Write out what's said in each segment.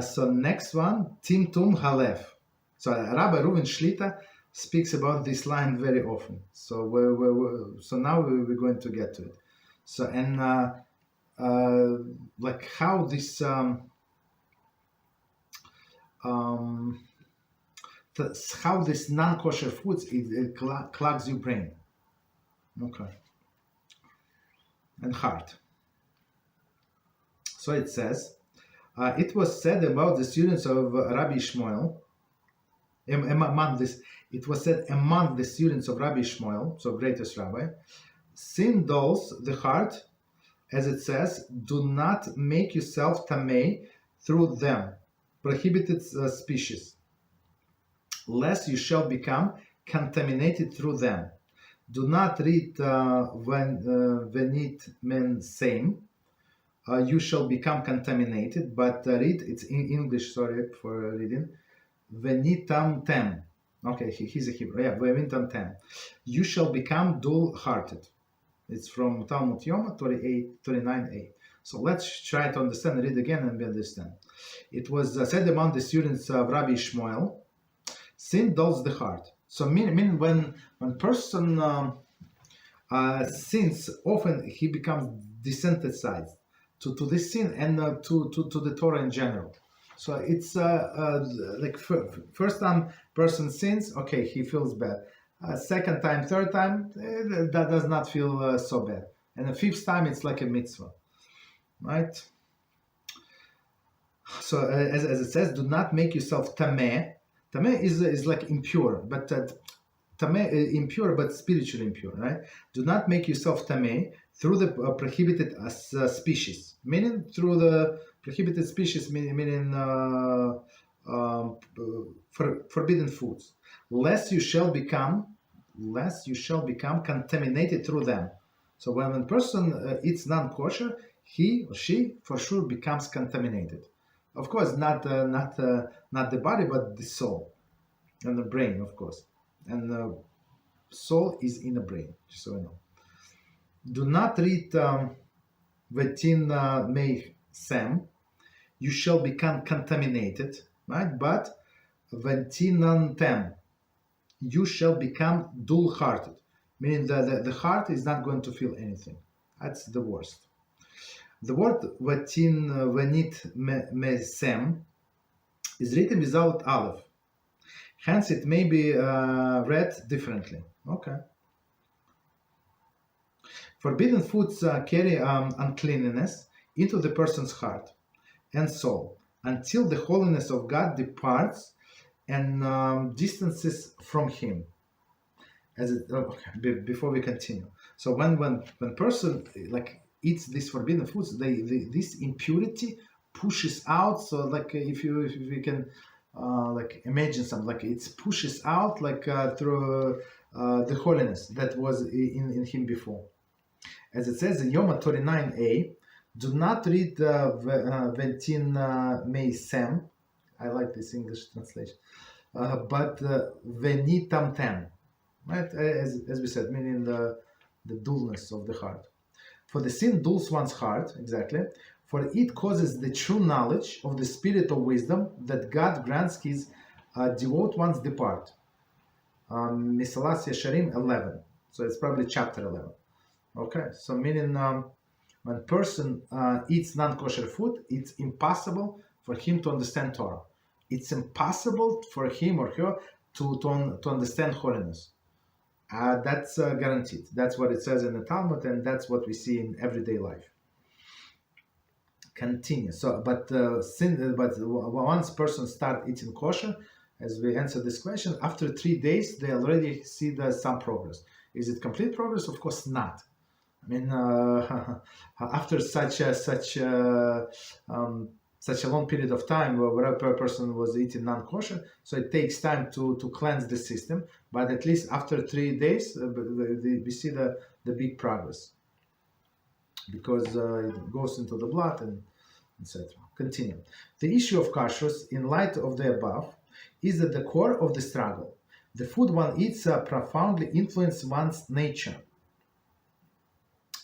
So next one, Timtum Halev. So Rabbi Reuven Shlita speaks about this line very often. So now we're going to get to it. So like how this how this non-kosher foods it clogs your brain, okay, and heart. So it says, it was said about the students of Rabbi Shmuel. It was said among the students of Rabbi Shmuel, so greatest rabbi, sin dulls the heart, as it says, do not make yourself tamei through them, prohibited species, lest you shall become contaminated through them. Do not read venit men same, you shall become contaminated, but read, it's in English, sorry for reading, venitam tem. Okay, he's a Hebrew. Yeah, venitam tem. You shall become dull-hearted. It's from Talmud Yoma 39a. So let's try to understand, read again and understand. It was said among the students of Rabbi Shmuel, sin dulls the heart. So meaning when person sins, often he becomes desensitized to this sin and to the Torah in general. So it's like first time person sins, okay, he feels bad. Second time, third time, that does not feel so bad. And the fifth time, it's like a mitzvah, right? So as it says, do not make yourself tameh. Tameh is like impure, but tameh impure, but spiritually impure, right? Do not make yourself tameh through the prohibited species, meaning through the prohibited species, meaning forbidden foods, lest you shall become contaminated through them. So when a person eats non-kosher, he or she for sure becomes contaminated. Of course, not the body, but the soul and the brain, of course. And the soul is in the brain, just so you know. Do not read vetin mei sem, you shall become contaminated, right? But ventinan tem, you shall become dull-hearted, meaning the heart is not going to feel anything. That's the worst. The word venit me sem is written without Aleph. Hence, it may be read differently. Okay. Forbidden foods carry uncleanness into the person's heart and soul until the holiness of God departs and distances from him. Before we continue, so when person like eats these forbidden foods, this impurity pushes out. So like if you can like imagine something, like it pushes out like through the holiness that was in him before. As it says in Yoma 39a, do not read ventin mei sem. I like this English translation. But venitam tem, right? As we said, meaning the dullness of the heart. For the sin dulls one's heart, exactly. For it causes the true knowledge of the spirit of wisdom that God grants his devout ones depart. Misalas Yesharim 11. So it's probably chapter 11. Okay, so meaning when person eats non-kosher food, it's impossible for him to understand Torah. It's impossible for him or her to understand holiness. That's guaranteed. That's what it says in the Talmud, and that's what we see in everyday life. Continue. So, but once person start eating kosher, as we answer this question, after 3 days they already see some progress. Is it complete progress? Of course not. I mean, after such a long period of time where a person was eating non-kosher, so it takes time to cleanse the system, but at least after 3 days we see the big progress, because it goes into the blood and etc. Continue. The issue of kashrut, in light of the above, is at the core of the struggle. The food one eats profoundly influences one's nature.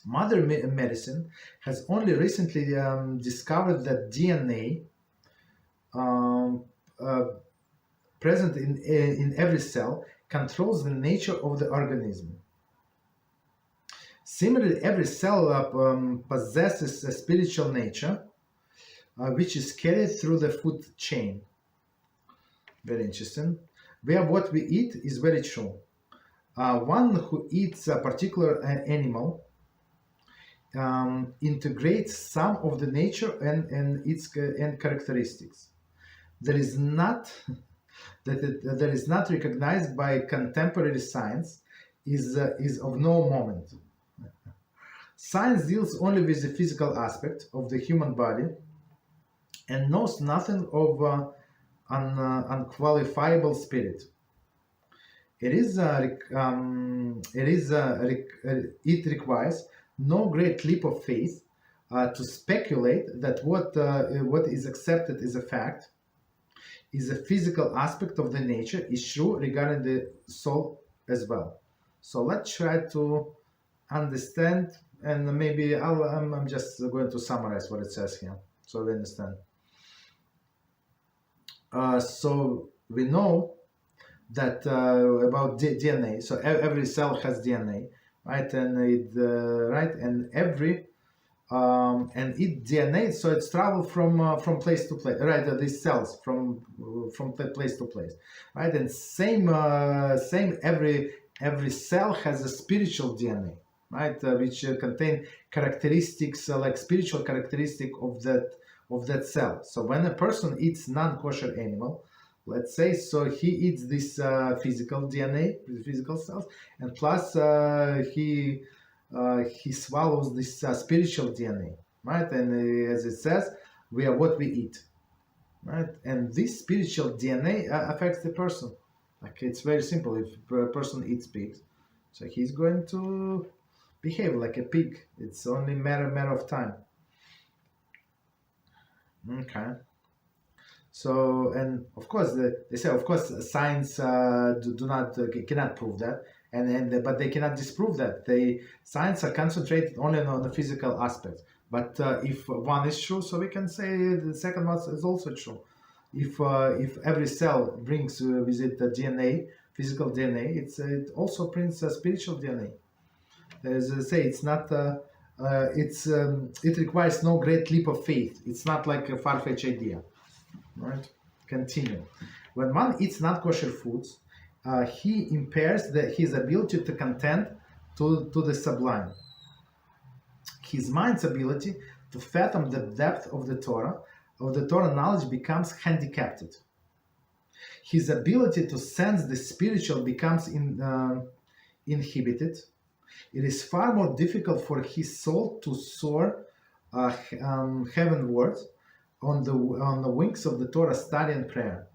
Modern medicine has only recently discovered that DNA um, uh, present in every cell, controls the nature of the organism. Similarly, every cell possesses a spiritual nature, which is carried through the food chain. Very interesting. Where what we eat is very true. One who eats a particular animal integrates some of the nature and its characteristics. There is not that is not recognized by contemporary science is of no moment. Science deals only with the physical aspect of the human body and knows nothing of unqualifiable spirit. It requires no great leap of faith to speculate that what is accepted as a fact is a physical aspect of the nature is true regarding the soul as well. So let's try to understand, and maybe I'm just going to summarize what it says here so we understand. So we know that about DNA. So every cell has DNA, right? And every and it DNA, so it's traveled from place to place, right? These cells from place to place, right? And same every cell has a spiritual DNA, right? Which contain characteristics like spiritual characteristic of that cell. So when a person eats non-kosher animal, let's say, so he eats this physical DNA, the physical cells, and plus he swallows this spiritual DNA, right? And as it says, we are what we eat, right? And this spiritual DNA affects the person. Like, it's very simple. If a person eats pigs, so he's going to behave like a pig. It's only matter of time. Okay. So, and of course, they say, of course, science cannot prove that, but they cannot disprove that. Science are concentrated only on the physical aspects. But if one is true, so we can say the second one is also true. If every cell brings with it the DNA, physical DNA, it also brings spiritual DNA. As I say, it's not. It requires no great leap of faith. It's not like a far-fetched idea. Right? Continue. When one eats non-kosher foods, he impairs his ability to contend to the sublime. His mind's ability to fathom the depth of the Torah knowledge becomes handicapped. His ability to sense the spiritual becomes inhibited. It is far more difficult for his soul to soar heavenward on the wings of the Torah study and prayer.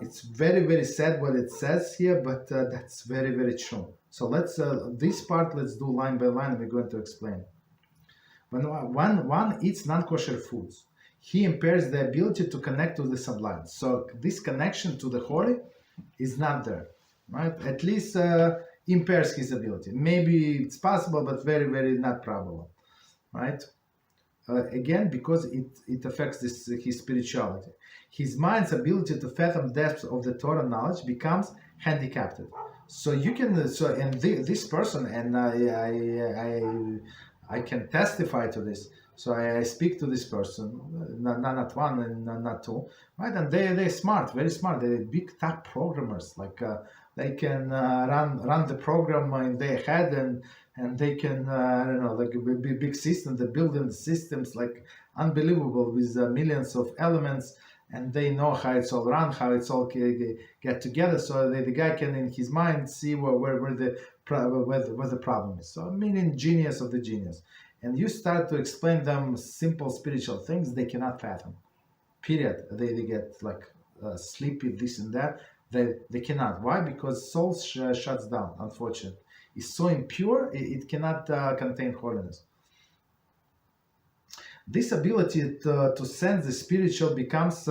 It's very, very sad what it says here, but that's very, very true. So let's this part let's do line by line. We're going to explain. When one eats non-kosher foods, he impairs the ability to connect to the sublime. So this connection to the holy is not there, right? At least impairs his ability. Maybe it's possible, but very, very not probable, right? Again, because it affects his spirituality. His mind's ability to fathom depths of the Torah knowledge becomes handicapped. So you can, this person, and I can testify to this. So I speak to this person, not one and not two, right? And they're smart, very smart. They're big top programmers. Like they can run the program in their head, and they can I don't know, like a big system. They're building systems like unbelievable with millions of elements, and they know how it's all run, how it's all get together. So the guy can in his mind see where the problem is. So meaning genius of the genius. And you start to explain them simple spiritual things they cannot fathom. Period. They get like sleepy, this and that. They cannot. Why? Because soul shuts down, unfortunately. It's so impure, it cannot contain holiness. This ability to sense the spiritual becomes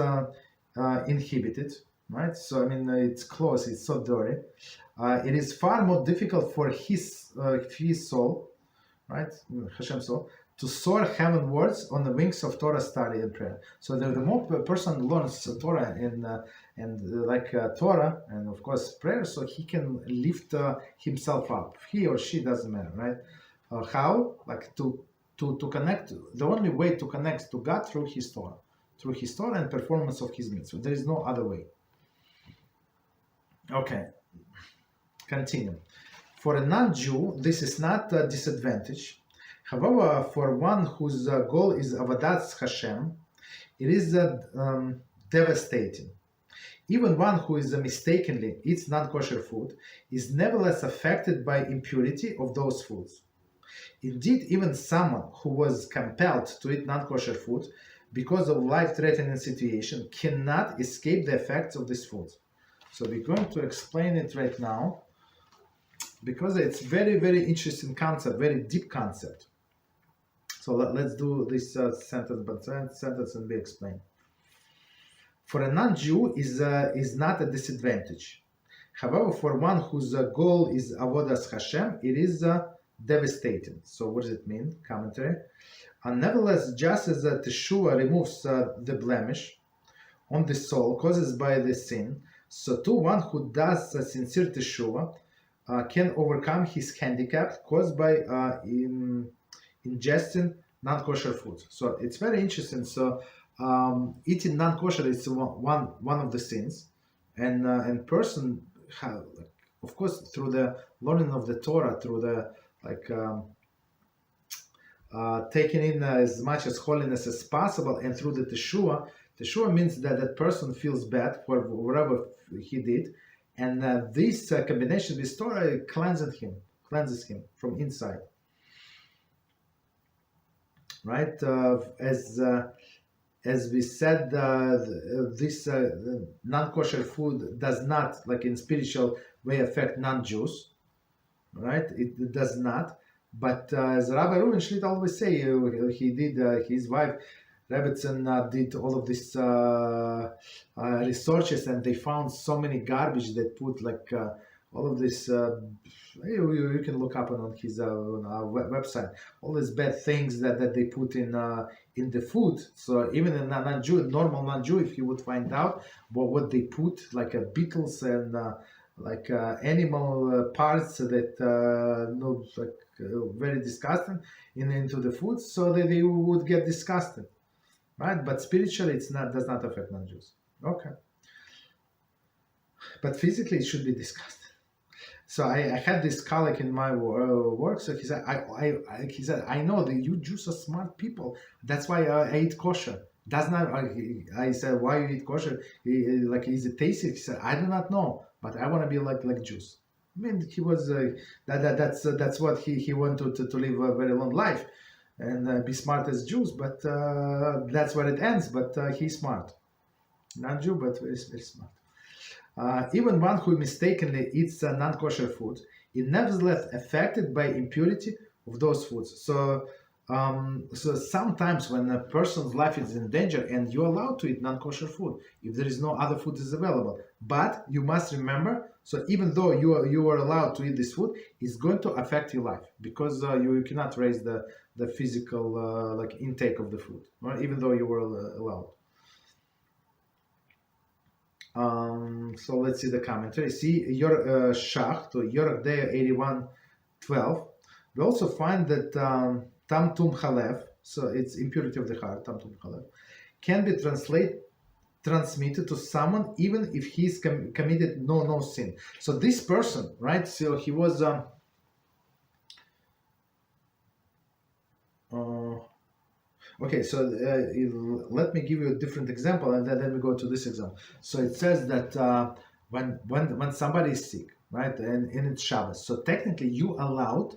inhibited, right? So, I mean, it's close, it's so dirty. It is far more difficult for his soul right? HaShem soul, to soar heavenwards on the wings of Torah study and prayer. So the more a person learns Torah and Torah and of course prayer, so he can lift himself up. He or she doesn't matter, right? How? Like to connect. The only way to connect to God through His Torah and performance of His mitzvah. There is no other way. Okay, continue. For a non-Jew, this is not a disadvantage. However, for one whose goal is avodat HaShem, it is devastating. Even one who is mistakenly eats non-kosher food is nevertheless affected by impurity of those foods. Indeed, even someone who was compelled to eat non-kosher food because of life-threatening situation cannot escape the effects of these foods. So we're going to explain it right now because it's very, very interesting concept, very deep concept. So let's do this sentence and be explained. For a non-Jew is not a disadvantage. However, for one whose goal is avodas HaShem, it is devastating. So what does it mean? Commentary. Nevertheless, just as Teshuvah removes the blemish on the soul caused by the sin, so too one who does sincere Teshuvah can overcome his handicap caused by ingesting non-kosher food. So it's very interesting. So eating non-kosher is one of the sins, and person have, of course, through the learning of the Torah, through the taking in as much as holiness as possible, and through the Teshuvah means that that person feels bad for whatever he did, and this combination with Torah cleanses him from inside. Right, as we said, this non-kosher food does not, like in spiritual way, affect non-Jews. Right, it does not. But as Rabbi Reuven always say, he did, his wife Rebbetzin did all of these researches, and they found so many garbage that put all of this. You can look up on his on our website all these bad things that they put in the food. So even a normal non-Jew, if you would find out what they put, like beetles and animal parts that very disgusting into the food, so that they would get disgusted, right? But spiritually, does not affect non-Jews. Okay, but physically, it should be disgusting. So I had this colleague in my work. So he said, I know that you Jews are smart people. That's why I eat kosher. Does not. I said, why you eat kosher? Is it tasty? He said, I do not know, but I want to be like Jews. I mean, he was that's what he wanted to live a very long life and be smart as Jews. But that's where it ends. But he's smart, not Jew, but very, very smart. Even one who mistakenly eats non-kosher food is nevertheless affected by impurity of those foods. So sometimes when a person's life is in danger and you're allowed to eat non-kosher food if there is no other food is available, but you must remember, so even though you are allowed to eat this food, it's going to affect your life because you cannot raise the physical intake of the food, right? Even though you were allowed. So let's see the commentary. See your Shach to Yorach Dea 81:12. We also find that Timtum Halev, so it's impurity of the heart, Timtum Halev, can be transmitted to someone even if he's committed no sin. So this person, right? So he was. Okay, so let me give you a different example, and then we go to this example. So it says that when somebody is sick, right, and it's Shabbos, so technically you allowed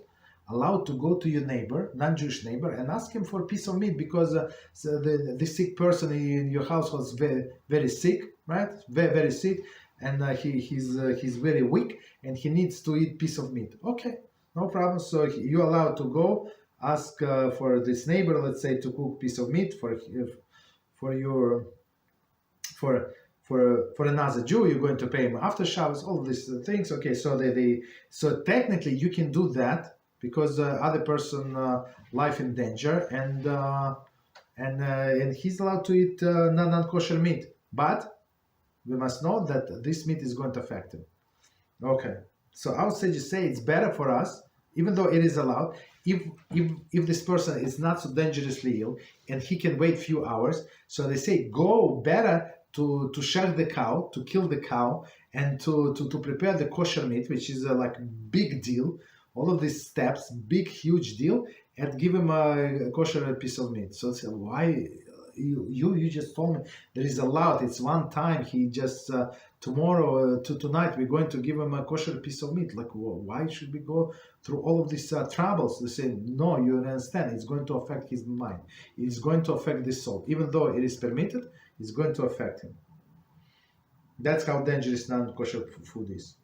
to go to your neighbor, non-Jewish neighbor, and ask him for a piece of meat because the sick person in your house was very, very sick, right, very, very sick, and he's very weak, and he needs to eat piece of meat. Okay, no problem. So you're allowed to go. Ask for this neighbor, let's say, to cook piece of meat for another Jew. You're going to pay him after Shabbos. All of these things. Okay, so so technically you can do that because other person life in danger, and he's allowed to eat non-kosher meat, but we must know that this meat is going to affect him. Okay, so our sages say it's better for us, even though it is allowed, if this person is not so dangerously ill and he can wait few hours. So they say go better to shech the cow, to kill the cow, and to prepare the kosher meat, which is like big deal. All of these steps, big huge deal, and give him a kosher piece of meat. So say, why you just told me there is allowed, it's one time, he just tomorrow tonight we're going to give him a kosher piece of meat. Like, why should we go through all of these troubles? They say, no, you understand, it's going to affect his mind, it's going to affect his soul. Even though it is permitted, it's going to affect him. That's how dangerous non-kosher food is.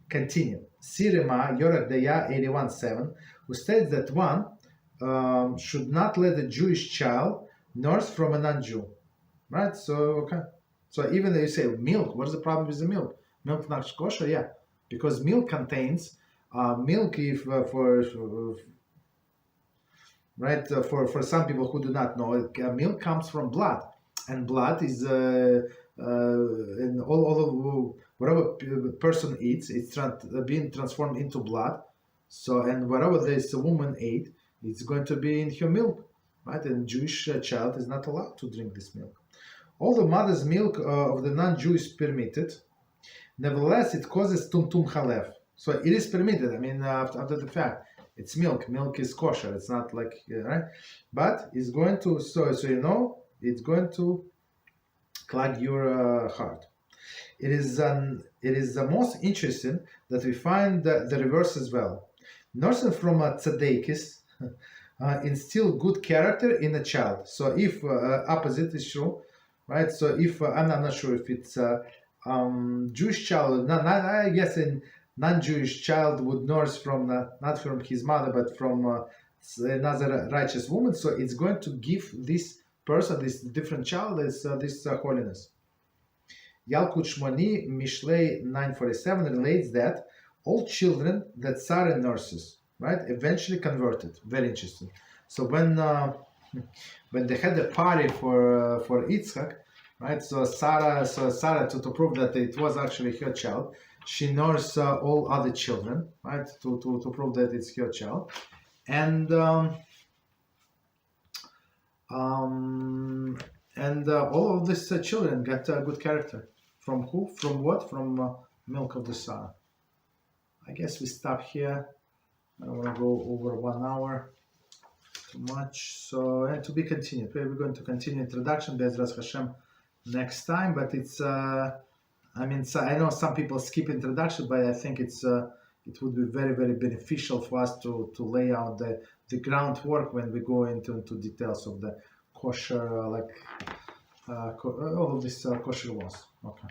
Continue. Sirema Yorak Daya 81:7, who states that one should not let a Jewish child nurse from a non-Jew. Right? So, okay. So even though you say milk, what's the problem with the milk? Milk not kosher? Yeah. Because milk contains, milk, if for some people who do not know, milk comes from blood. And blood is, in all of whatever person eats, it's being transformed into blood. So, and whatever this woman ate, it's going to be in her milk, right? And Jewish child is not allowed to drink this milk. Although mother's milk of the non-Jew is permitted, nevertheless it causes Timtum Halev. So it is permitted. I mean, after the fact, it's milk. Milk is kosher. It's not like right, but it's going to so you know it's going to clog your heart. It is the most interesting that we find the reverse as well. Nursing from a tzadekis instill good character in a child. So if opposite is true, right? So if I'm not sure if it's Jewish child, I guess in non-Jewish child would nurse from not from his mother but from another righteous woman. So it's going to give this person, this different child, this holiness. Yalkut Shmoni Mishlei 947 relates that all children that Sarah nurses, right, eventually converted. Very interesting. So when they had a party for Yitzchak, right? So Sarah to prove that it was actually her child, she nursed all other children, right? To prove that it's her child, and all of these children got a good character. From who? From what? From milk of the Sarah. I guess we stop here. I don't want to go over 1 hour too much. So, and to be continued. We're going to continue introduction, Beezrat HaShem, next time. But it's, I mean, so I know some people skip introduction, but I think it would be very, very beneficial for us to lay out the groundwork when we go into details of the kosher, all of these kosher laws. Okay.